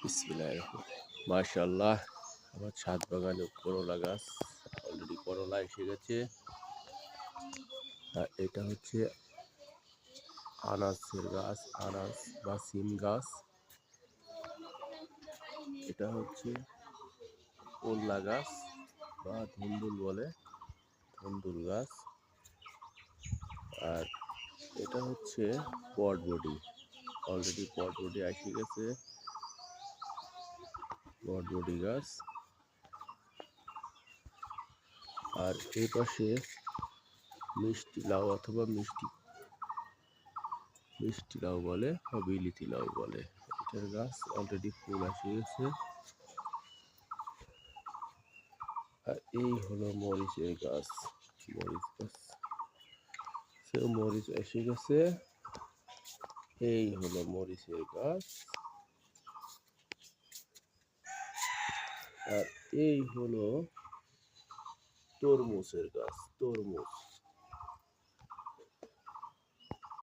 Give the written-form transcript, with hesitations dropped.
বিসমিল্লাহির মাশাআল্লাহ। আমার ছাদ বাগানে করলা গাছ অলরেডি করলা এসে গেছে। আর এটা হচ্ছে আনাসের গাছ, আনাস বা সিম গাছ। এটা হচ্ছে করলা গাছ বা ধুন্দুল বলে, ধুন্দুল গাছ। আর এটা হচ্ছে বটবডি, অলরেডি বটবডি এসে গেছে, বটবডি গাছ। আর এই পাশে মিষ্টি লাউ অথবা মিষ্টি লাউ বলে বা বিলিতি লাউ বলে, এটার গাছ অলরেডি ফুল এসে গেছে। আর এই হলো মরিচের গাছ, মরিচ গাছ, মরিচ এসে গেছে। এই হলো মরিচের গাছ। আর এই হলো তরমুজের গাছ, তরমুজ।